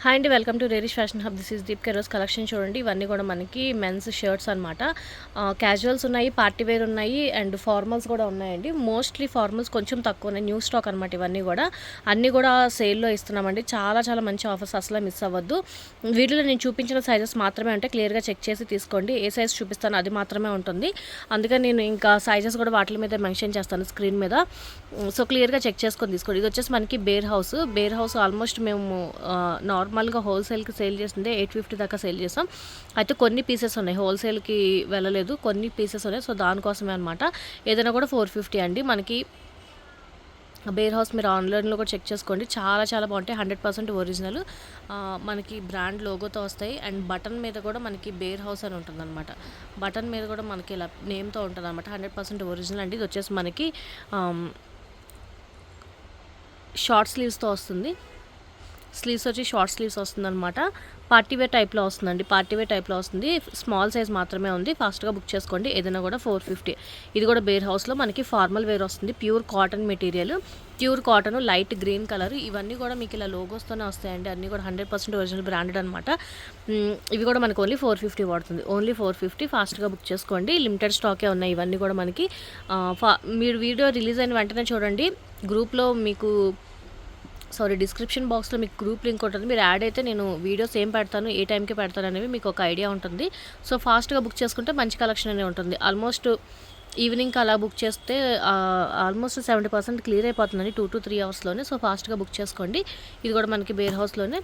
Hi అండి, welcome to rarish fashion hub. This is దీప్ రోజు కలెక్షన్ చూడండి. ఇవన్నీ కూడా మనకి మెన్స్ షర్ట్స్ అనమాట. క్యాజువల్స్ ఉన్నాయి, పార్టీ వేర్ ఉన్నాయి అండ్ ఫార్మల్స్ కూడా ఉన్నాయండి. మోస్ట్లీ ఫార్మల్స్ కొంచెం తక్కువ ఉన్నాయి, న్యూ స్టాక్ అనమాట. ఇవన్నీ కూడా అన్నీ కూడా సేల్లో ఇస్తున్నామండి. చాలా చాలా మంచి ఆఫర్స్, అసలు మిస్ అవ్వద్దు. వీటిలో నేను చూపించిన సైజెస్ మాత్రమే ఉంటాయి, క్లియర్గా చెక్ చేసి తీసుకోండి. ఏ సైజ్ చూపిస్తానో అది మాత్రమే ఉంటుంది. అందుకని నేను ఇంకా సైజెస్ కూడా వాటి మీద మెన్షన్ చేస్తాను స్క్రీన్ మీద. సో క్లియర్గా చెక్ చేసుకొని తీసుకోండి. ఇది వచ్చేసి మనకి బేర్ హౌస్ ఆల్మోస్ట్ మేము నార్మల్గా హోల్సేల్కి సేల్ చేసిందే 850 దాకా సేల్ చేసాం. అయితే కొన్ని పీసెస్ ఉన్నాయి, హోల్సేల్కి వెళ్ళలేదు, కొన్ని పీసెస్ ఉన్నాయి. సో దానికోసమే అనమాట. ఏదైనా కూడా 450 అండి మనకి. బేర్ హౌస్ మీరు ఆన్లైన్లో కూడా చెక్ చేసుకోండి, చాలా చాలా బాగుంటాయి. 100% ఒరిజినల్, మనకి బ్రాండ్ లోగోతో వస్తాయి. అండ్ బటన్ మీద కూడా మనకి బేర్ హౌస్ అని ఉంటుంది అనమాట. బటన్ మీద కూడా మనకి ఇలా నేమ్తో ఉంటుంది అనమాట. 100% ఒరిజినల్ అండి. ఇది వచ్చేసి మనకి షార్ట్ స్లీవ్స్తో వస్తుంది. స్లీవ్స్ వచ్చి షార్ట్ స్లీవ్స్ వస్తుంది అనమాట. పార్టీవేర్ టైప్లో వస్తుందండి, పార్టీవేర్ టైప్లో వస్తుంది. స్మాల్ సైజ్ మాత్రమే ఉంది, ఫాస్ట్గా బుక్ చేసుకోండి. ఏదైనా కూడా 450. ఇది కూడా బేర్ హౌస్లో మనకి ఫార్మల్ వేర్ వస్తుంది. Pure cotton material, pure cotton, light green colour. ఇవన్నీ కూడా మీకు ఇలా లోగోస్తోనే వస్తాయండి. అన్నీ కూడా 100% ఒరిజినల్ బ్రాండెడ్ అనమాట. ఇవి కూడా మనకి ఓన్లీ 450 పడుతుంది, ఓన్లీ 450. ఫాస్ట్గా బుక్ చేసుకోండి, లిమిటెడ్ స్టాకే ఉన్నాయి ఇవన్నీ కూడా మనకి. మీరు వీడియో రిలీజ్ అయిన వెంటనే చూడండి. గ్రూప్లో మీకు డిస్క్రిప్షన్ బాక్స్లో మీకు గ్రూప్ లింక్ ఉంటుంది. మీరు యాడ్ అయితే నేను వీడియోస్ ఏం పెడతాను, ఏ టైంకి పెడతాను అనేవి మీకు ఒక ఐడియా ఉంటుంది. సో ఫాస్ట్గా బుక్ చేసుకుంటే మంచి కలెక్షన్ అనేది ఉంటుంది. ఆల్మోస్ట్ ఈవినింగ్కి అలా బుక్ చేస్తే ఆల్మోస్ట్ 70% క్లియర్ అయిపోతుందండి 2 to 3 అవర్స్లోనే. సో ఫాస్ట్గా బుక్ చేసుకోండి. ఇది కూడా మనకి బేర్ హౌస్లోనే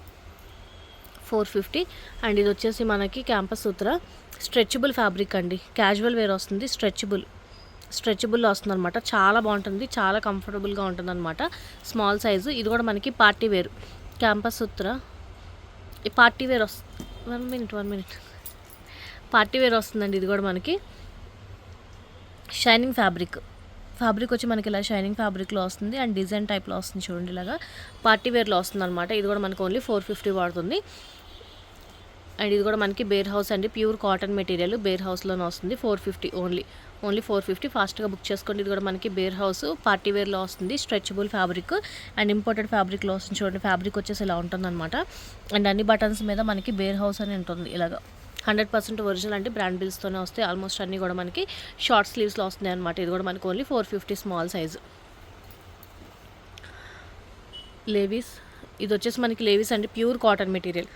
450. అండ్ ఇది వచ్చేసి మనకి క్యాంపస్ సూత్ర స్ట్రెచబుల్ ఫ్యాబ్రిక్ అండి. క్యాజువల్ వేర్ వస్తుంది, స్ట్రెచబుల్లో వస్తుంది అనమాట. చాలా బాగుంటుంది, చాలా కంఫర్టబుల్గా ఉంటుంది అనమాట. Small size. ఇది కూడా మనకి పార్టీ వేర్ క్యాంపస్ సూత్ర. ఈ పార్టీ వేర్ వస్తుంది. 1 minute పార్టీ వేర్ వస్తుందండి. ఇది కూడా మనకి షైనింగ్ ఫ్యాబ్రిక్ వచ్చి మనకి ఇలా షైనింగ్ ఫ్యాబ్రిక్లో వస్తుంది అండ్ డిజైన్ టైప్లో వస్తుంది. చూడండి, ఇలాగా పార్టీ వేర్లో వస్తుంది అనమాట. ఇది కూడా మనకి ఓన్లీ 450 పడుతుంది. అండ్ ఇది కూడా మనకి బేర్ హౌస్ అండి, ప్యూర్ కాటన్ మెటీరియల్, బేర్ హౌస్లోనే వస్తుంది. 450 ఓన్లీ 450. ఫాస్ట్గా బుక్ చేసుకోండి. ఇది కూడా మనకి బేర్ హౌస్ పార్టీ వేర్లో వస్తుంది. స్ట్రెచబుల్ ఫ్యాబ్రిక్ అండ్ ఇంపోర్టెడ్ ఫ్యాబ్రిక్లో వస్తుంది. చూడండి, ఫ్యాబ్రిక్ వచ్చేసి ఇలా ఉంటుందన్నమాట. అండ్ అన్ని బటన్స్ మీద మనకి బేర్ హౌస్ అని ఉంటుంది. ఇలాగా 100% ఒరిజినల్ అంటే బ్రాండ్ బిల్స్తోనే వస్తాయి. ఆల్మోస్ట్ అన్నీ కూడా మనకి షార్ట్ స్లీవ్స్లో వస్తున్నాయి అనమాట. ఇది కూడా మనకి ఓన్లీ 450 స్మాల్ సైజు. లేవీస్, ఇది వచ్చేసి మనకి లేవీస్ అండి, ప్యూర్ కాటన్ మెటీరియల్,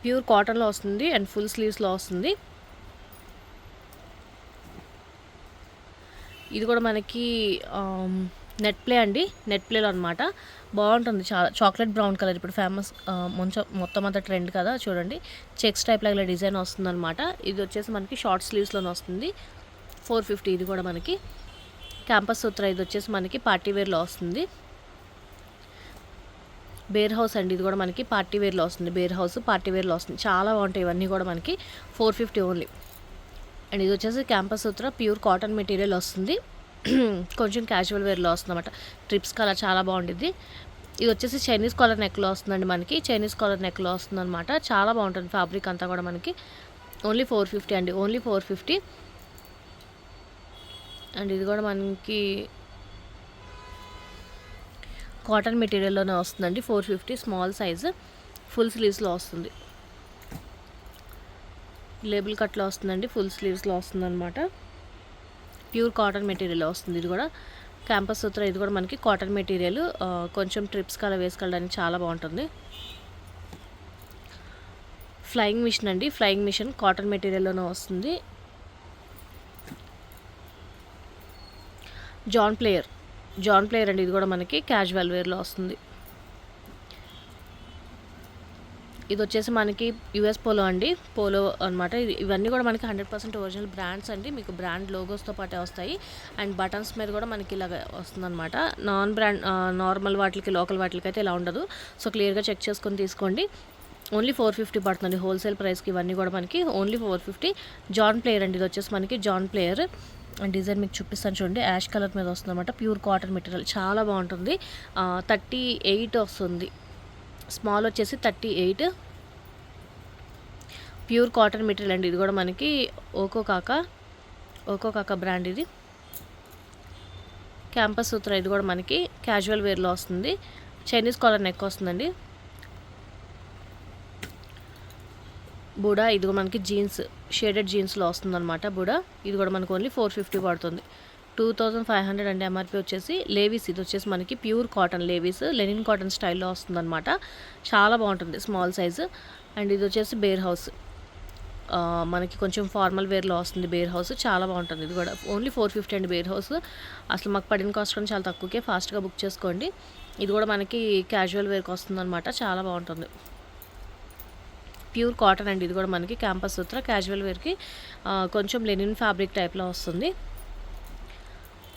ప్యూర్ కాటన్లో వస్తుంది అండ్ ఫుల్ స్లీవ్స్లో వస్తుంది. ఇది కూడా మనకి నెట్ ప్లే అండి, నెట్ ప్లేలో అనమాట. బాగుంటుంది, చాలా చాక్లెట్ బ్రౌన్ కలర్ ఇప్పుడు ఫేమస్, మొత్తం అంతా ట్రెండ్ కదా. చూడండి, చెక్స్ టైప్ లాగా డిజైన్ వస్తుంది అనమాట. ఇది వచ్చేసి మనకి షార్ట్ స్లీవ్స్లోనే వస్తుంది. 450. ఇది కూడా మనకి క్యాంపస్ సూత్ర. ఇది వచ్చేసి మనకి పార్టీ వేర్లో వస్తుంది. బేర్ హౌస్ అండి, ఇది కూడా మనకి పార్టీ వేర్లో వస్తుంది. బేర్ హౌస్ పార్టీ వేర్లో వస్తుంది. చాలా బాగుంటాయి ఇవన్నీ కూడా మనకి 450 ఓన్లీ. అండ్ ఇది వచ్చేసి క్యాంపస్ సూత్ర ప్యూర్ కాటన్ మెటీరియల్ వస్తుంది. కొంచెం క్యాజువల్ వేర్లో వస్తుంది అనమాట. ట్రిప్స్ కలర్ చాలా బాగుంటుంది. ఇది వచ్చేసి చైనీస్ కాలర్ నెక్లో వస్తుందండి, మనకి చైనీస్ కాలర్ నెక్లో వస్తుంది అనమాట. చాలా బాగుంటుంది ఫ్యాబ్రిక్ అంతా కూడా మనకి. ఓన్లీ 450 అండి, ఓన్లీ 450. అండ్ ఇది కూడా మనకి కాటన్ మెటీరియల్లోనే వస్తుందండి. 450 స్మాల్ సైజు, ఫుల్ స్లీవ్స్లో వస్తుంది. లేబుల్ కట్లో వస్తుందండి, ఫుల్ స్లీవ్స్లో వస్తుంది అనమాట. ప్యూర్ కాటన్ మెటీరియల్ వస్తుంది. ఇది కూడా క్యాంపస్ సూత్ర. ఇది కూడా మనకి కాటన్ మెటీరియల్, కొంచెం ట్రిప్స్ కలా వేసుకోవడానికి చాలా బాగుంటుంది. ఫ్లయింగ్ మిషన్ అండి, ఫ్లయింగ్ మిషన్ కాటన్ మెటీరియల్లోనే వస్తుంది. జాన్ ప్లేయర్ అండి, ఇది కూడా మనకి క్యాజువల్ వేర్లో వస్తుంది. ఇది వచ్చేసి మనకి యుఎస్ పోలో అండి, పోలో అనమాట. ఇవన్నీ కూడా మనకి 100% ఒరిజినల్ బ్రాండ్స్ అండి. మీకు బ్రాండ్ లోగోస్తో పాటే వస్తాయి. అండ్ బటన్స్ మీద కూడా మనకి ఇలాగ వస్తుందన్నమాట. నాన్ బ్రాండ్ నార్మల్ వాటికి, లోకల్ వాటికి అయితే ఇలా ఉండదు. సో క్లియర్గా చెక్ చేసుకొని తీసుకోండి. ఓన్లీ 450 పడుతుంది హోల్సేల్ ప్రైస్కి. ఇవన్నీ కూడా మనకి ఓన్లీ 450. జాన్ ప్లేయర్ అండి, ఇది వచ్చేసి మనకి జాన్ ప్లేయర్. అండ్ డిజైన్ మీకు చూపిస్తాను చూడండి, యాష్ కలర్ మీద వస్తుంది అనమాట. ప్యూర్ కాటన్ మెటీరియల్ చాలా బాగుంటుంది. 38 వస్తుంది. స్మాల్ వచ్చేసి 38. ప్యూర్ కాటన్ మెటీరియల్ అండి. ఇది కూడా మనకి ఓకో కాకా బ్రాండ్. ఇది క్యాంపస్ సూత్ర. ఇది కూడా మనకి క్యాజువల్ వేర్లో వస్తుంది. చైనీస్ కాలర్ నెక్ వస్తుందండి. బుడా ఇది కూడా మనకి జీన్స్ షేడెడ్ జీన్స్లో వస్తుందన్నమాట. బుడా ఇది కూడా మనకు ఓన్లీ 450 పడుతుంది. 2500 అండి ఎంఆర్పి వచ్చేసి. లేవీస్ ఇది వచ్చేసి మనకి pure cotton Levi's, linen cotton స్టైల్లో వస్తుందన్నమాట. చాలా బాగుంటుంది, స్మాల్ సైజు. అండ్ ఇది వచ్చేసి బేర్ హౌస్, మనకి కొంచెం ఫార్మల్ వేర్లో వస్తుంది బేర్ హౌస్. చాలా బాగుంటుంది ఇది కూడా. ఓన్లీ 450 అండి బేర్ హౌస్. అసలు మాకు పడిన కాస్ట్ కూడా చాలా తక్కువకే, ఫాస్ట్గా బుక్ చేసుకోండి. ఇది కూడా మనకి క్యాజువల్ వేర్కి వస్తుందన్నమాట. చాలా బాగుంటుంది, ప్యూర్ కాటన్ అండి. ఇది కూడా మనకి క్యాంపస్ సూత్ర క్యాజువల్ వేర్కి కొంచెం లెనిన్ ఫ్యాబ్రిక్ టైప్లో వస్తుంది.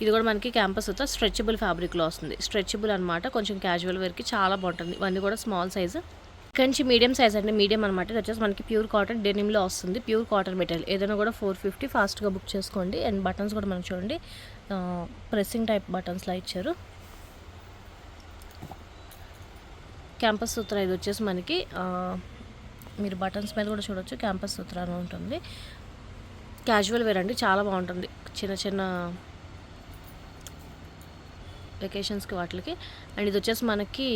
ఇది కూడా మనకి క్యాంపస్ సూత్ర స్ట్రెచబుల్ ఫ్యాబ్రిక్లో వస్తుంది. స్ట్రెచబుల్ అనమాట, కొంచెం క్యాజువల్ వేర్కి చాలా బాగుంటుంది. ఇవన్నీ కూడా స్మాల్ సైజు. ఇక్కడ నుంచి మీడియం సైజ్ అండి, మీడియం అనమాట. ఇది వచ్చేసి మనకి ప్యూర్ కాటన్ డెనిమ్లో వస్తుంది, ప్యూర్ కాటన్ మెటీరియల్. ఏదైనా కూడా 450, ఫాస్ట్గా బుక్ చేసుకోండి. అండ్ బటన్స్ కూడా మనం చూడండి ప్రెస్సింగ్ టైప్ బటన్స్లా ఇచ్చారు. క్యాంపస్ సూత్ర ఇది వచ్చేసి మనకి మీరు బటన్స్ మీద కూడా చూడొచ్చు, క్యాంపస్ సూత్ర అని ఉంటుంది. క్యాజువల్ వేర్ అండి, చాలా బాగుంటుంది చిన్న చిన్న వెకేషన్స్కి వాటికి. అండ్ ఇది వచ్చేసి మనకి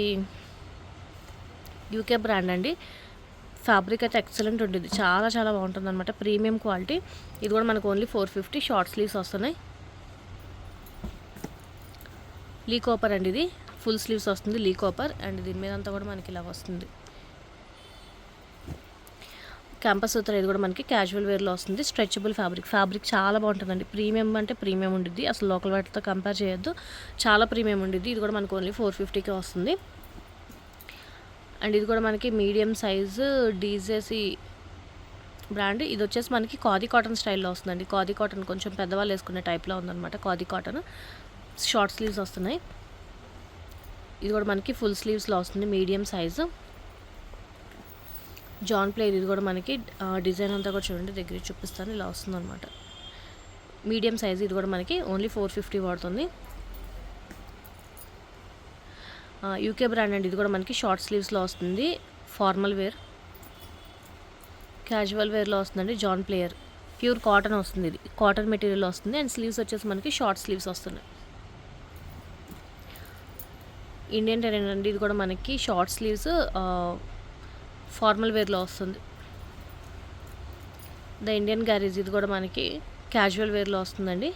యూకే బ్రాండ్ అండి. ఫ్యాబ్రిక్ అయితే ఎక్సలెంట్ ఉంటుంది, చాలా చాలా బాగుంటుంది అనమాట, ప్రీమియం క్వాలిటీ. ఇది కూడా మనకు ఓన్లీ 450. షార్ట్ స్లీవ్స్ వస్తున్నాయి. లీ కాపర్ అండి, ఇది ఫుల్ స్లీవ్స్ వస్తుంది లీ కాపర్. అండ్ దీని మీద అంతా కూడా మనకి ఇలా వస్తుంది క్యాంపస్ సూత్ర. ఇది కూడా మనకి క్యాజువల్ వేర్లో వస్తుంది. స్ట్రెచబుల్ ఫ్యాబ్రిక్ చాలా బాగుంటుందండి. ప్రీమియం అంటే ప్రీమియం ఉండిద్ది, అసలు లోకల్ వాటితో కంపేర్ చేయొద్దు, చాలా ప్రీమియం ఉండిద్ది. ఇది కూడా మనకు ఓన్లీ 450కే వస్తుంది. అండ్ ఇది కూడా మనకి మీడియం సైజు డీజేసి బ్రాండ్. ఇది వచ్చేసి మనకి ఖాదీ కాటన్ స్టైల్లో వస్తుందండి. ఖాదీ కాటన్ కొంచెం పెద్దవాళ్ళు వేసుకునే టైప్లో ఉందన్నమాట. ఖాదీ కాటన్ షార్ట్ స్లీవ్స్ వస్తున్నాయి. ఇది కూడా మనకి ఫుల్ స్లీవ్స్లో వస్తుంది, మీడియం సైజు. జాన్ ప్లేర్ ఇది కూడా మనకి డిజైన్ అంతా కూడా చూడండి, దగ్గర చూపిస్తాను, ఇలా వస్తుంది అనమాట. Medium size. ఇది కూడా మనకి ఓన్లీ 450 పడుతుంది. యూకే బ్రాండ్ అండి. ఇది కూడా మనకి షార్ట్ స్లీవ్స్లో వస్తుంది, ఫార్మల్ వేర్ క్యాజువల్ వేర్లో వస్తుందండి. జాన్ ప్లేయర్ ప్యూర్ కాటన్ వస్తుంది, ఇది కాటన్ మెటీరియల్ వస్తుంది. అండ్ స్లీవ్స్ వచ్చేసి మనకి షార్ట్ స్లీవ్స్ వస్తున్నాయి. ఇండియన్ టెరెన్ అండి. ఇది కూడా మనకి షార్ట్ స్లీవ్స్ ఫార్మల్ వేర్లో వస్తుంది. ద ఇండియన్ గ్యారేజ్ ఇది కూడా మనకి క్యాజువల్ వేర్లో వస్తుందండి.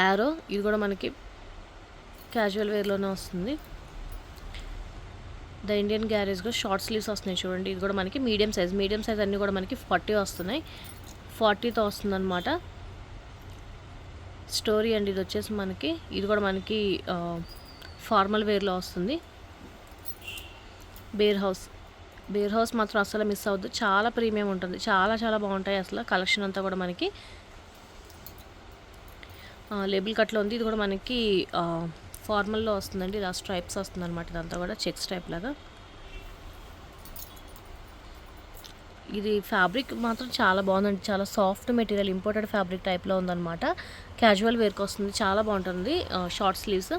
యారో ఇది కూడా మనకి క్యాజువల్ వేర్లోనే వస్తుంది. ద ఇండియన్ గ్యారేజ్ కూడా షార్ట్ స్లీవ్స్ వస్తున్నాయి చూడండి. ఇది కూడా మనకి మీడియం సైజ్ అన్నీ కూడా మనకి 40 వస్తున్నాయి, 40తో వస్తుందన్నమాట. స్టోరీ అండి ఇది వచ్చేసి మనకి. ఇది కూడా మనకి ఫార్మల్ వేర్లో వస్తుంది. బేర్ హౌస్ మాత్రం అసలు మిస్ అవ్వద్దు, చాలా ప్రీమియం ఉంటుంది, చాలా చాలా బాగుంటాయి అసలు. కలెక్షన్ అంతా కూడా మనకి లేబుల్ కట్లో ఉంది. ఇది కూడా మనకి ఫార్మల్లో వస్తుందండి, ఇలా స్ట్రైప్స్ వస్తుంది అనమాట. ఇదంతా కూడా చెక్ స్ట్రైప్ లాగా. ఇది ఫ్యాబ్రిక్ మాత్రం చాలా బాగుందండి, చాలా సాఫ్ట్ మెటీరియల్, ఇంపోర్టెడ్ ఫ్యాబ్రిక్ టైప్లో ఉందన్నమాట. క్యాజువల్ వేర్కి వస్తుంది, చాలా బాగుంటుంది. Short sleeves.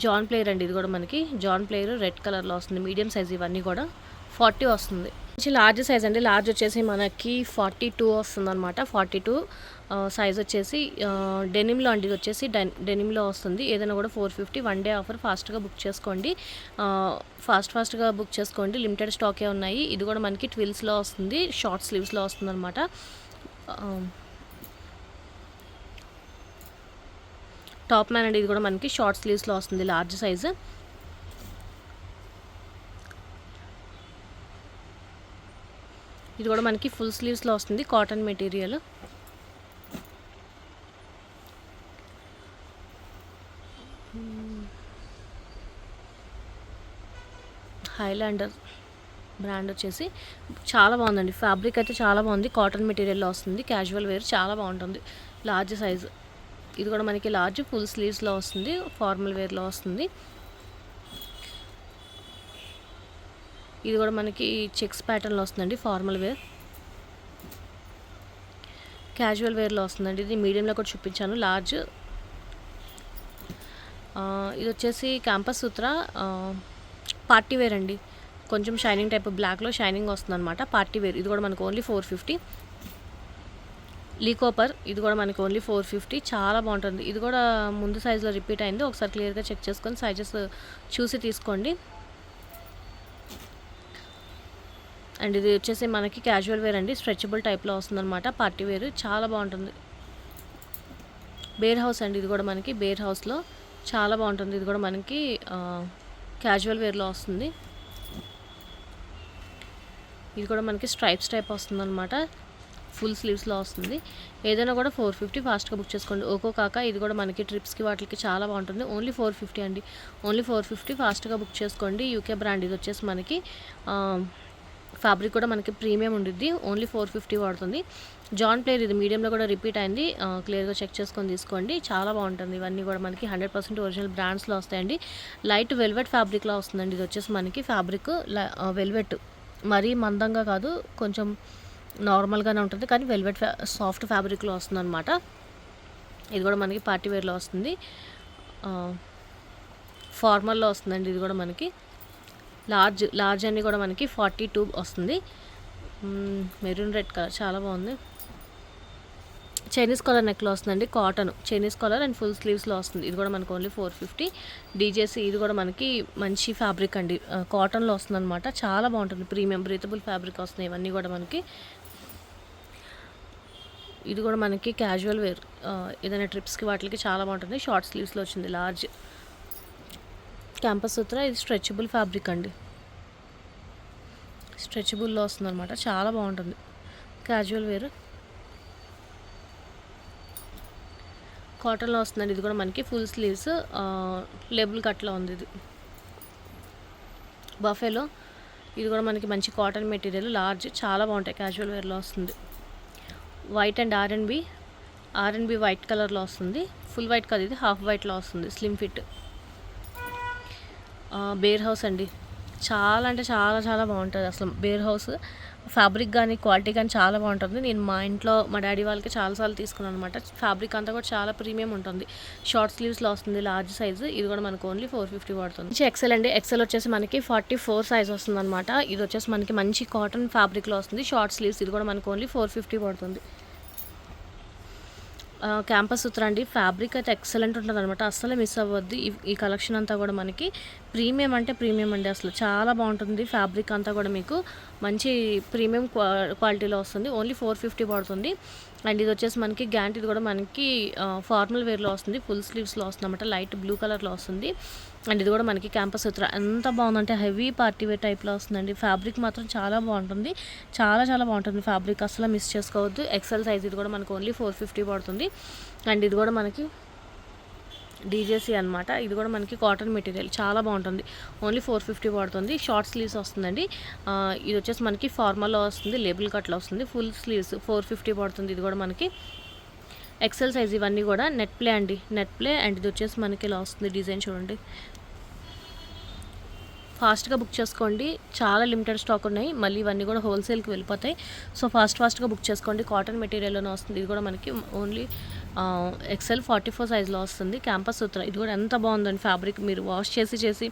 జాన్ ప్లేయర్ అండి. ఇది కూడా మనకి జాన్ ప్లేయర్ రెడ్ కలర్లో వస్తుంది, మీడియం సైజ్. ఇవన్నీ కూడా 40 వస్తుంది. లార్జ్ సైజ్ అండి. లార్జ్ వచ్చేసి మనకి 42 వస్తుంది అనమాట. 42 సైజ్ వచ్చేసి డెనిమ్లో అండి. ఇది వచ్చేసి డెనిమ్లో వస్తుంది. ఏదైనా కూడా 450. 1 డే ఆఫర్, ఫాస్ట్గా బుక్ చేసుకోండి. ఫాస్ట్గా బుక్ చేసుకోండి, లిమిటెడ్ స్టాకే ఉన్నాయి. ఇది కూడా మనకి ట్విల్స్లో వస్తుంది, షార్ట్ స్లీవ్స్లో వస్తుంది అనమాట. టాప్ మ్యాన్ అండి. ఇది కూడా మనకి షార్ట్ స్లీవ్స్లో వస్తుంది, లార్జ్ సైజు. ఇది కూడా మనకి ఫుల్ స్లీవ్స్లో వస్తుంది, కాటన్ మెటీరియల్. హైలాండర్ బ్రాండ్ వచ్చేసి చాలా బాగుందండి. ఫ్యాబ్రిక్ అయితే చాలా బాగుంది, కాటన్ మెటీరియల్లో వస్తుంది, క్యాజువల్ వేర్ చాలా బాగుంటుంది. Large size. ఇది కూడా మనకి లార్జ్ ఫుల్ స్లీవ్స్లో వస్తుంది, ఫార్మల్ వేర్లో వస్తుంది. ఇది కూడా మనకి చెక్స్ ప్యాటర్న్లో వస్తుందండి, ఫార్మల్ వేర్. క్యాజువల్ వేర్లో వస్తుందండి. ఇది మీడియంలో కూడా చూపించాను, లార్జ్. ఇది వచ్చేసి క్యాంపస్ సూత్ర పార్టీ వేర్ అండి. కొంచెం షైనింగ్ టైప్, బ్లాక్లో షైనింగ్ వస్తుందన్నమాట. Party wear. ఇది కూడా మనకు ఓన్లీ 450. లీ కాపర్. ఇది కూడా మనకి ఓన్లీ 450. చాలా బాగుంటుంది. ఇది కూడా ముందు సైజులో రిపీట్ అయింది, ఒకసారి క్లియర్గా చెక్ చేసుకొని సైజెస్ చూసి తీసుకోండి. అండ్ ఇది వచ్చేసి మనకి క్యాజువల్ వేర్ అండి, స్ట్రెచబుల్ టైప్లో వస్తుందన్నమాట. పార్టీ వేర్ చాలా బాగుంటుంది. బేర్ హౌస్ అండి, ఇది కూడా మనకి బేర్ హౌస్లో చాలా బాగుంటుంది. ఇది కూడా మనకి క్యాజువల్ వేర్లో వస్తుంది. ఇది కూడా మనకి స్ట్రైప్స్ టైప్ వస్తుంది అనమాట. ఫుల్ స్లీవ్స్లో వస్తుంది. ఏదైనా కూడా 450 ఫాస్ట్గా బుక్ చేసుకోండి. ఓకో కాక ఇది కూడా మనకి ట్రిప్స్కి వాటికి చాలా బాగుంటుంది. ఓన్లీ 450 అండి, ఓన్లీ 450 ఫాస్ట్గా బుక్ చేసుకోండి. UK brand. ఇది వచ్చేసి మనకి ఫ్యాబ్రిక్ కూడా మనకి ప్రీమియం ఉండిద్ది. ఓన్లీ 450 పడుతుంది. జాన్ ప్లేయర్ ఇది మీడియంలో కూడా రిపీట్ అయింది. క్లియర్గా చెక్ చేసుకొని తీసుకోండి, చాలా బాగుంటుంది. ఇవన్నీ కూడా మనకి 100% ఒరిజినల్ బ్రాండ్స్లో వస్తాయండి. లైట్ వెల్వెట్ ఫ్యాబ్రిక్లో వస్తుందండి. ఇది వచ్చేసి మనకి ఫ్యాబ్రిక్ వెల్వెట్, మరీ మందంగా కాదు, కొంచెం నార్మల్గానే ఉంటుంది, కానీ వెల్వెట్ సాఫ్ట్ ఫ్యాబ్రిక్లో వస్తుంది అనమాట. ఇది కూడా మనకి పార్టీ వేర్లో వస్తుంది. ఫార్మల్లో వస్తుందండి. ఇది కూడా మనకి లార్జ్ అన్నీ కూడా మనకి 42 వస్తుంది. మెరూన్ రెడ్ కలర్ చాలా బాగుంది. చైనీస్ కాలర్ నెక్లో వస్తుందండి. Cotton Chinese collar and full స్లీవ్స్లో వస్తుంది. ఇది కూడా మనకు ఓన్లీ 450. డీజేసీ ఇది కూడా మనకి మంచి ఫ్యాబ్రిక్ అండి, కాటన్లో వస్తుంది అనమాట. చాలా బాగుంటుంది. ప్రీమియం బ్రీతబుల్ ఫ్యాబ్రిక్ వస్తున్నాయి ఇవన్నీ కూడా మనకి. ఇది కూడా మనకి క్యాజువల్ వేర్, ఏదైనా ట్రిప్స్కి వాటికి చాలా బాగుంటుంది. షార్ట్ స్లీవ్స్లో వచ్చింది లార్జ్. క్యాంపస్ సూత్ర ఇది స్ట్రెచబుల్ ఫ్యాబ్రిక్ అండి, స్ట్రెచబుల్లో వస్తుంది అనమాట. చాలా బాగుంటుంది. క్యాజువల్ వేర్ కాటన్లో వస్తుందండి. ఇది కూడా మనకి ఫుల్ స్లీవ్స్, లేబుల్ కట్లో ఉంది. ఇది బఫేలో. ఇది కూడా మనకి మంచి కాటన్ మెటీరియల్, లార్జ్, చాలా బాగుంటాయి. క్యాజువల్ వేర్లో వస్తుంది. వైట్ అండ్ ఆర్ఎండ్బి వైట్ కలర్లో వస్తుంది. ఫుల్ వైట్ కాదు, ఇది హాఫ్ వైట్లో వస్తుంది. Slim fit. బేర్ హౌస్ అండి, చాలా అంటే చాలా చాలా బాగుంటుంది. అసలు బేర్ హౌస్ ఫ్యాబ్రిక్ కానీ క్వాలిటీ కానీ చాలా బాగుంటుంది. నేను మా ఇంట్లో మా డాడీ వాళ్ళకి చాలాసార్లు తీసుకున్నాను అనమాట. ఫ్యాబ్రిక్ అంతా కూడా చాలా ప్రీమియం ఉంటుంది. షార్ట్ స్లీవ్స్లో వస్తుంది, లార్జ్ సైజు. ఇది కూడా మనకు ఓన్లీ 450 పడుతుంది. ఎక్సెల్ అండి, ఎక్సెల్ వచ్చేసి మనకి 44 సైజ్ వస్తుంది అనమాట. ఇది వచ్చేసి మనకి మంచి కాటన్ ఫ్యాబ్రిక్లో వస్తుంది. Short sleeves. ఇది కూడా మనకు ఓన్లీ 450 పడుతుంది. క్యాంపస్ సూత్ర అండి, ఫ్యాబ్రిక్ అయితే ఎక్సలెంట్ ఉంటుంది అనమాట. అస్సలు మిస్ అవ్వద్దు. ఈ కలెక్షన్ అంతా కూడా మనకి ప్రీమియం అంటే ప్రీమియం అండి. అసలు చాలా బాగుంటుంది. ఫ్యాబ్రిక్ అంతా కూడా మీకు మంచి ప్రీమియం క్వాలిటీలో వస్తుంది. ఓన్లీ 450 పడుతుంది. అండ్ ఇది వచ్చేసి మనకి గ్యాంట్. ఇది కూడా మనకి ఫార్మల్ వేర్లో వస్తుంది. ఫుల్ స్లీవ్స్లో వస్తుంది అనమాట. లైట్ బ్లూ కలర్లో వస్తుంది. అండ్ ఇది కూడా మనకి క్యాంపస్ సూత్ర. ఎంత బాగుందంటే హెవీ పార్టీ వేర్ టైప్లో వస్తుందండి. ఫ్యాబ్రిక్ మాత్రం చాలా బాగుంటుంది, చాలా చాలా బాగుంటుంది ఫ్యాబ్రిక్. అసలు మిస్ చేసుకోవద్దు. XL size. ఇది కూడా మనకు ఓన్లీ 450 పడుతుంది. అండ్ ఇది కూడా మనకి డీజేసీ అనమాట. ఇది కూడా మనకి కాటన్ మెటీరియల్, చాలా బాగుంటుంది. ఓన్లీ 450 పడుతుంది. షార్ట్ స్లీవ్స్ వస్తుందండి. ఇది వచ్చేసి మనకి ఫార్మల్లో వస్తుంది, లేబుల్ కట్లో వస్తుంది. ఫుల్ స్లీవ్స్ 450 పడుతుంది. ఇది కూడా మనకి ఎక్సెల్ సైజ్. ఇవన్నీ కూడా నెట్ ప్లే అండి, నెట్ ప్లే. అండ్ ఇది వచ్చేసి మనకి ఇలా వస్తుంది. డిజైన్ చూడండి. ఫాస్ట్గా బుక్ చేసుకోండి, చాలా లిమిటెడ్ స్టాక్ ఉన్నాయి. మళ్ళీ ఇవన్నీ కూడా హోల్సేల్కి వెళ్ళిపోతాయి. సో ఫాస్ట్గా బుక్ చేసుకోండి. కాటన్ మెటీరియల్లోనే వస్తుంది. ఇది కూడా మనకి ఓన్లీ ఎక్సెల్ 44 సైజ్లో వస్తుంది. క్యాంపస్ సూత్ర. ఇది కూడా ఎంత బాగుందండి ఫ్యాబ్రిక్. మీరు వాష్ చేసి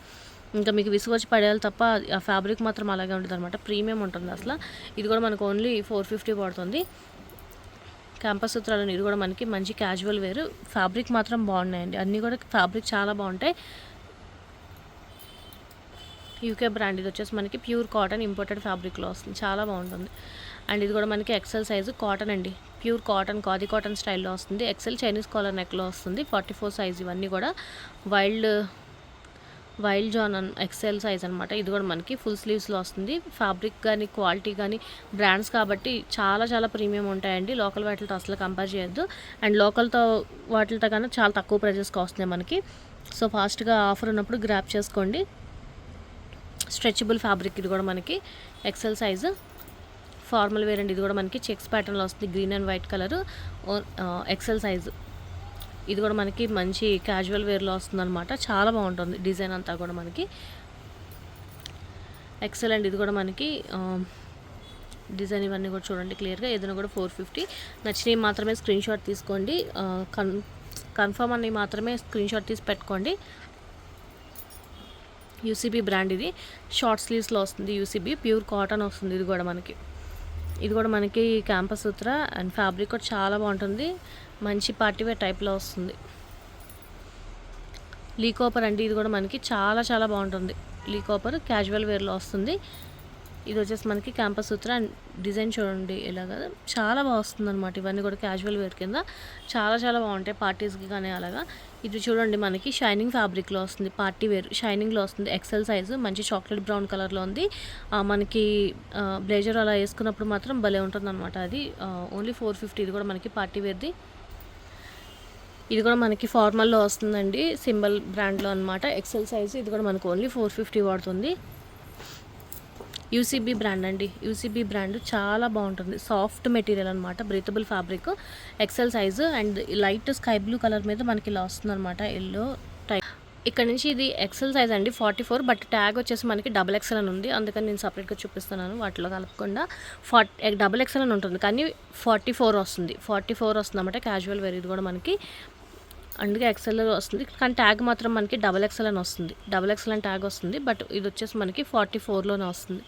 ఇంకా మీకు విసుగొచ్చి పడేయాలి తప్ప ఆ ఫ్యాబ్రిక్ మాత్రం అలాగే ఉంటుంది అనమాట. ప్రీమియం ఉంటుంది అసలు. ఇది కూడా మనకు ఓన్లీ 450 పడుతుంది. క్యాంపస్ సూత్రాలు. ఇది కూడా మనకి మంచి క్యాజువల్ వేర్. ఫ్యాబ్రిక్ మాత్రం బాగున్నాయండి. అన్నీ కూడా ఫ్యాబ్రిక్ చాలా బాగుంటాయి. UK brand. ఇది వచ్చేసి మనకి ప్యూర్ కాటన్ ఇంపోర్టెడ్ ఫ్యాబ్రిక్లో వస్తుంది. చాలా బాగుంటుంది. అండ్ ఇది కూడా మనకి ఎక్సెల్ సైజు. కాటన్ అండి, ప్యూర్ కాటన్, ఖాదీ కాటన్ స్టైల్లో వస్తుంది. ఎక్సెల్ చైనీస్ కాలర్ నెక్లో వస్తుంది. 44 సైజ్. ఇవన్నీ కూడా వైల్డ్ జాన్ ఎక్సెల్ సైజ్ అనమాట. ఇది కూడా మనకి ఫుల్ స్లీవ్స్లో వస్తుంది. ఫ్యాబ్రిక్ కానీ క్వాలిటీ కానీ బ్రాండ్స్ కాబట్టి చాలా చాలా ప్రీమియం ఉంటాయండి. లోకల్ వాటితో అసలు కంపేర్ చేయొద్దు. అండ్ లోకల్తో వాటితో కన్నా చాలా తక్కువ ప్రైజెస్కి వస్తున్నాయి మనకి. సో ఫాస్ట్గా ఆఫర్ ఉన్నప్పుడు గ్రాప్ చేసుకోండి. Stretchable fabric. ఇది కూడా మనకి ఎక్సెల్ సైజు. ఫార్మల్ వేర్ అండి. ఇది కూడా మనకి చెక్స్ ప్యాటర్న్లో వస్తుంది. Green and white colour. XL size. ఇది కూడా మనకి మంచి క్యాజువల్ వేర్లో వస్తుంది అనమాట. చాలా బాగుంటుంది డిజైన్ అంతా కూడా మనకి. ఎక్సెల్ అండి. ఇది కూడా మనకి డిజైన్ ఇవన్నీ కూడా చూడండి క్లియర్గా. ఏదైనా కూడా 450. నచ్చినవి మాత్రమే స్క్రీన్ షాట్ తీసుకోండి. కన్ఫర్మ్ అన్నవి మాత్రమే స్క్రీన్ షాట్ తీసి పెట్టుకోండి. UCB brand. ఇది షార్ట్ స్లీవ్స్లో వస్తుంది. యూసీబీ ప్యూర్ కాటన్ వస్తుంది. ఇది కూడా మనకి క్యాంపస్ సూత్ర. అండ్ ఫ్యాబ్రిక్ కూడా చాలా బాగుంటుంది. మంచి పార్టీవేర్ టైప్లో వస్తుంది. లీ కాపర్ అండి. ఇది కూడా మనకి చాలా చాలా బాగుంటుంది. లీ కాపర్ క్యాజువల్ వేర్లో వస్తుంది. ఇది వచ్చేసి మనకి క్యాంపస్ సూత్ర అండ్ డిజైన్ చూడండి ఇలాగా చాలా బాగా వస్తుంది అనమాట. ఇవన్నీ కూడా క్యాజువల్ వేర్ కింద చాలా చాలా బాగుంటాయి పార్టీస్కి కానీ అలాగా. ఇది చూడండి మనకి షైనింగ్ ఫ్యాబ్రిక్లో వస్తుంది, పార్టీ వేర్ షైనింగ్లో వస్తుంది, ఎక్సెల్ సైజు, మంచి చాక్లెట్ బ్రౌన్ కలర్లో ఉంది. మనకి బ్లేజర్ అలా వేసుకున్నప్పుడు మాత్రం భలే ఉంటుంది అనమాట. అది ఓన్లీ 450. ఇది కూడా మనకి పార్టీ వేర్ది. ఇది కూడా మనకి ఫార్మల్లో వస్తుందండి, సింబల్ బ్రాండ్లో అనమాట, ఎక్సెల్ సైజు. ఇది కూడా మనకు ఓన్లీ 450 పడుతుంది. యూసీబీ బ్రాండ్ అండి, యూసీబీ బ్రాండ్ చాలా బాగుంటుంది, సాఫ్ట్ మెటీరియల్ అనమాట, breathable fabric, XL size and light sky blue colour మీద మనకి ఇలా వస్తుంది అనమాట, ఎల్లో టైప్. ఇక్కడ నుంచి ఇది ఎక్సెల్ సైజ్ అండి 44, బట్ ట్యాగ్ వచ్చేసి మనకి డబల్ ఎక్సెల్ అని ఉంది, అందుకని నేను సపరేట్గా చూపిస్తున్నాను వాటిలో కలపకుండా. డబల్ ఎక్సెల్ అని ఉంటుంది కానీ 44 వస్తుంది, 44 వస్తుంది అనమాట క్యాజువల్ వేర్. ఇది కూడా మనకి అందుకే ఎక్సెల్ వస్తుంది కానీ ట్యాగ్ మాత్రం మనకి డబల్ ఎక్సెల్ అని వస్తుంది, డబల్ ఎక్సెల్ అని ట్యాగ్ వస్తుంది, బట్ ఇది వచ్చేసి మనకి 44లోనే వస్తుంది.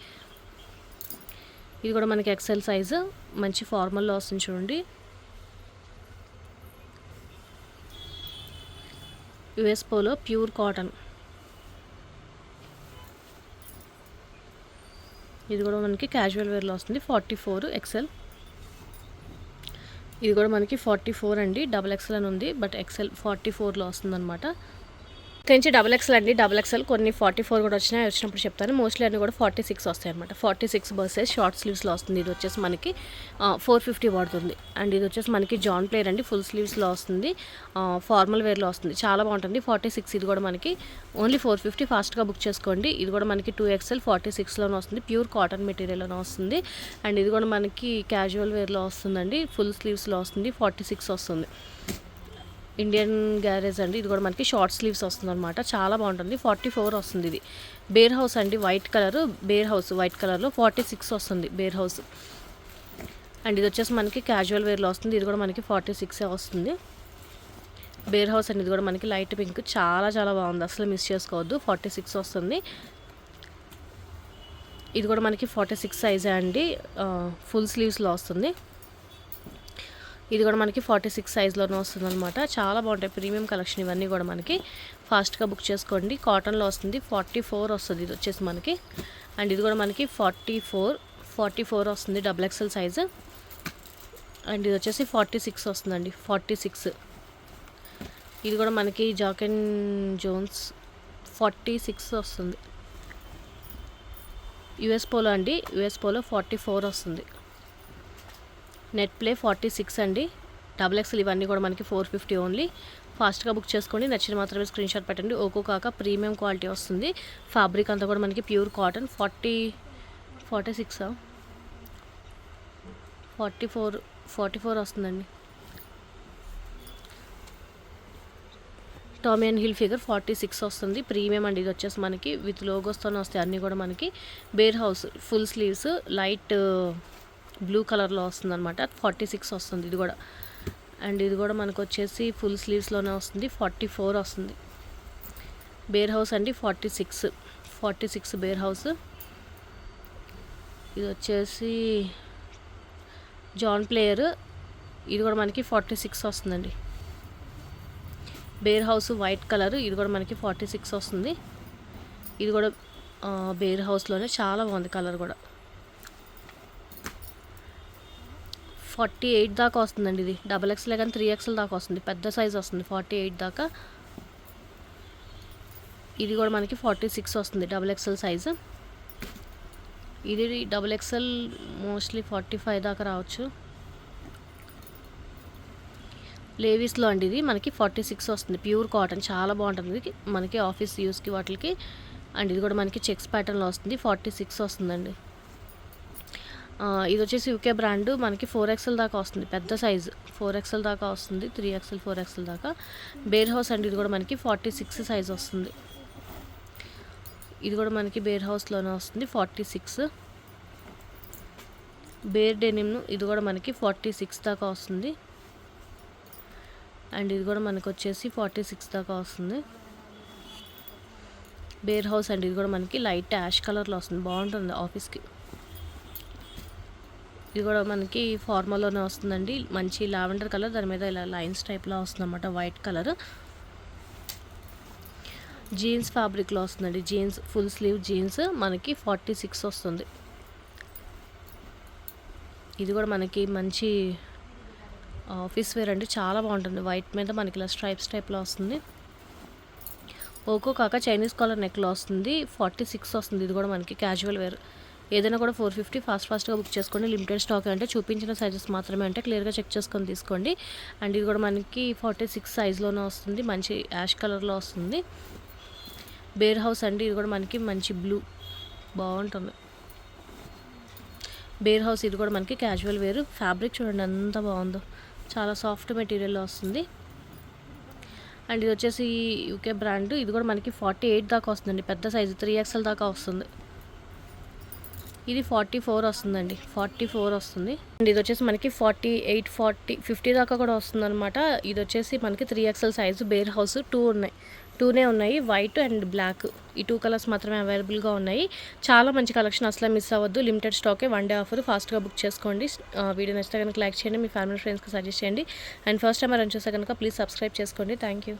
ఇది కూడా మనకి ఎక్సెల్ సైజు, మంచి ఫార్మల్లో వస్తుంది చూడండి. US polo pure cotton. ఇది కూడా మనకి క్యాజువల్ వేర్లో వస్తుంది, 44 ఎక్సెల్. ఇది కూడా మనకి 44 అండి, డబల్ ఎక్సెల్ అని ఉంది, బట్ ఎక్సెల్ 44లో వస్తుందన్నమాట. తెంచి డబల్ ఎక్సెల్ అండి, డబల్ ఎక్సెల్ కొన్ని 44 కూడా వచ్చినప్పుడు చెప్తాను. మోస్ట్లీ అన్నీ కూడా 46 వస్తాయి అనమాట. 46 బర్సెస్ షార్ట్ స్లీవ్స్లో వస్తుంది. ఇది వచ్చేసి మనకి 450 పడుతుంది. అండ్ ఇది వచ్చేసి మనకి జాన్ ప్లేయర్ అండి, ఫుల్ స్లీవ్స్లో వస్తుంది, ఫార్మల్ వేర్లో వస్తుంది, చాలా బాగుంటుంది. 46 ఇది కూడా మనకి ఓన్లీ 450. ఫాస్ట్గా బుక్ చేసుకోండి. ఇది కూడా మనకి 2XL 46లోనే వస్తుంది, ప్యూర్ కాటన్ మెటీరియల్లోనే వస్తుంది. అండ్ ఇది కూడా మనకి క్యాజువల్ వేర్లో వస్తుందండి, ఫుల్ స్లీవ్స్లో వస్తుంది, 46 వస్తుంది. ఇండియన్ గ్యారేజ్ అండి, ఇది కూడా మనకి షార్ట్ స్లీవ్స్ వస్తుంది అనమాట, చాలా బాగుంటుంది. 44 వస్తుంది. ఇది బేర్ హౌస్ అండి, white colour bear house, white కలర్లో 46 వస్తుంది బేర్ హౌస్. అండ్ ఇది వచ్చేసి మనకి క్యాజువల్ వేర్లో వస్తుంది, ఇది కూడా మనకి 46 వస్తుంది. బేర్ హౌస్ అండి, ఇది కూడా మనకి లైట్ పింక్, చాలా చాలా బాగుంది, అసలు మిస్ చేసుకోవద్దు. 46 వస్తుంది. ఇది కూడా మనకి 46 సైజే అండి, ఫుల్ స్లీవ్స్లో వస్తుంది. ఇది కూడా మనకి 46 సైజ్లోనే వస్తుంది అనమాట, చాలా బాగుంటాయి, ప్రీమియం కలెక్షన్ ఇవన్నీ కూడా మనకి. ఫాస్ట్గా బుక్ చేసుకోండి. కాటన్లో వస్తుంది, 44 వస్తుంది ఇది వచ్చేసి మనకి. అండ్ ఇది కూడా మనకి 44 వస్తుంది, డబుల్ ఎక్సెల్ సైజు. అండ్ ఇది వచ్చేసి 46 వస్తుందండి, 46. ఇది కూడా మనకి జాక్ అండ్ జోన్స్ 46 వస్తుంది. యుఎస్ పోలో అండి, యుఎస్ పోలో 44 వస్తుంది. నెట్ ప్లే 46 అండి, డబుల్ ఎక్స్ఎల్. ఇవన్నీ కూడా మనకి 450 ఓన్లీ. ఫాస్ట్గా బుక్ చేసుకోండి, నచ్చిన మాత్రమే స్క్రీన్ షాట్ పెట్టండి. ఓకో కాక ప్రీమియం క్వాలిటీ వస్తుంది, ఫ్యాబ్రిక్ అంతా కూడా మనకి ప్యూర్ కాటన్. 44 వస్తుందండి. టామీ అండ్ హిల్ ఫిగర్ 46 వస్తుంది, ప్రీమియం అండి. ఇది వచ్చేసి మనకి విత్ లోగోస్తోనే వస్తాయి అన్నీ కూడా మనకి. Bear house full sleeves light blue కలర్లో వస్తుంది అనమాట, 46 వస్తుంది ఇది కూడా. అండ్ ఇది కూడా మనకు వచ్చేసి ఫుల్ స్లీవ్స్లోనే వస్తుంది, 44 వస్తుంది. బేర్ హౌస్ అండి 46 బేర్ హౌస్. ఇది వచ్చేసి జాన్ ప్లేయర్, ఇది కూడా మనకి 46 వస్తుందండి. బేర్ హౌస్ వైట్ కలర్, ఇది కూడా మనకి 46 వస్తుంది. ఇది కూడా బేర్ హౌస్లోనే చాలా బాగుంది కలర్ కూడా. 48 దాకా వస్తుందండి. ఇది డబల్ ఎక్స్ఎల్ కానీ 3XL దాకా వస్తుంది, పెద్ద సైజ్ వస్తుంది 48 దాకా. ఇది కూడా మనకి 46 వస్తుంది, డబల్ ఎక్స్ఎల్ సైజు. ఇది డబల్ ఎక్స్ఎల్ మోస్ట్లీ 45 దాకా రావచ్చు. లేవీస్లో అండి, ఇది మనకి 46 వస్తుంది, ప్యూర్ కాటన్, చాలా బాగుంటుంది మనకి ఆఫీస్ యూస్కి వాటికి. అండ్ ఇది కూడా మనకి చెక్స్ ప్యాటర్న్లో వస్తుంది, 46 వస్తుందండి. ఇది వచ్చేసి యూకే బ్రాండ్, మనకి 4XL దాకా వస్తుంది, పెద్ద సైజు 4XL దాకా వస్తుంది, 3XL 4XL దాకా. బేర్ హౌస్ అండి, ఇది కూడా మనకి 46 సైజ్ వస్తుంది. ఇది కూడా మనకి బేర్ హౌస్లోనే వస్తుంది, 46. బేర్ డెనిమ్, ఇది కూడా మనకి 46 దాకా వస్తుంది. అండ్ ఇది కూడా మనకు వచ్చేసి 46 దాకా వస్తుంది. బేర్ హౌస్ అండి, ఇది కూడా మనకి లైట్ యాష్ కలర్లో వస్తుంది, బాగుంటుంది ఆఫీస్కి. ఇది కూడా మనకి ఫార్మల్లోనే వస్తుందండి, మంచి లావెండర్ కలర్, దాని మీద ఇలా లైన్స్ టైప్లో వస్తుంది అన్నమాట, వైట్ కలర్. జీన్స్ ఫ్యాబ్రిక్లో వస్తుందండి, జీన్స్ ఫుల్ స్లీవ్ జీన్స్ మనకి 46 వస్తుంది. ఇది కూడా మనకి మంచి ఆఫీస్ వేర్ అండి, చాలా బాగుంటుంది. వైట్ మీద మనకి ఇలా స్ట్రైప్స్ టైప్లో వస్తుంది. ఓకో కాక చైనీస్ కాలర్ నెక్లో వస్తుంది. 46 వస్తుంది. ఇది కూడా మనకి క్యాజువల్ వేర్. ఏదైనా కూడా 450. ఫాస్ట్గా బుక్ చేసుకోండి. లిమిటెడ్ స్టాక్ అంటే చూపించిన సైజెస్ మాత్రమే అంటే క్లియర్గా చెక్ చేసుకొని తీసుకోండి. అండ్ ఇది కూడా మనకి 46 సైజ్లోనే వస్తుంది. మంచి యాష్ కలర్లో వస్తుంది. బేర్ హౌస్ అండి, ఇది కూడా మనకి మంచి బ్లూ బాగుంటుంది. బేర్ హౌస్ ఇది కూడా మనకి క్యాజువల్ వేరు. ఫ్యాబ్రిక్ చూడండి ఎంత బాగుందో, చాలా సాఫ్ట్ మెటీరియల్లో వస్తుంది. అండ్ ఇది వచ్చేసి యూకే బ్రాండ్. ఇది కూడా మనకి 48 దాకా వస్తుందండి. పెద్ద సైజు 3XL దాకా వస్తుంది. ఇది 44 వస్తుందండి. 44 వస్తుంది. అండ్ ఇది వచ్చేసి మనకి 48, 40, 50 దాకా కూడా వస్తుంది అనమాట. ఇది వచ్చేసి మనకి 3XL సైజు. బేర్ హౌస్ 2నే ఉన్నాయి, వైట్ అండ్ బ్లాక్. ఈ 2 కలర్స్ మాత్రమే అవైలబుల్గా ఉన్నాయి. చాలా మంచి కలెక్షన్, అసలు మిస్ అవ్వద్దు. లిమిటెడ్ స్టాకే, 1 డే ఆఫర్. ఫాస్ట్గా బుక్ చేసుకోండి. వీడియో నచ్చితే కనుక లైక్ చేయండి, మీ ఫ్యామిలీ ఫ్రెండ్స్కి సజెస్ట్ చేయండి. అండ్ ఫస్ట్ టైం రన్ చేస్తే కనుక ప్లీజ్ సబ్స్క్రైబ్ చేసుకోండి. Thank you.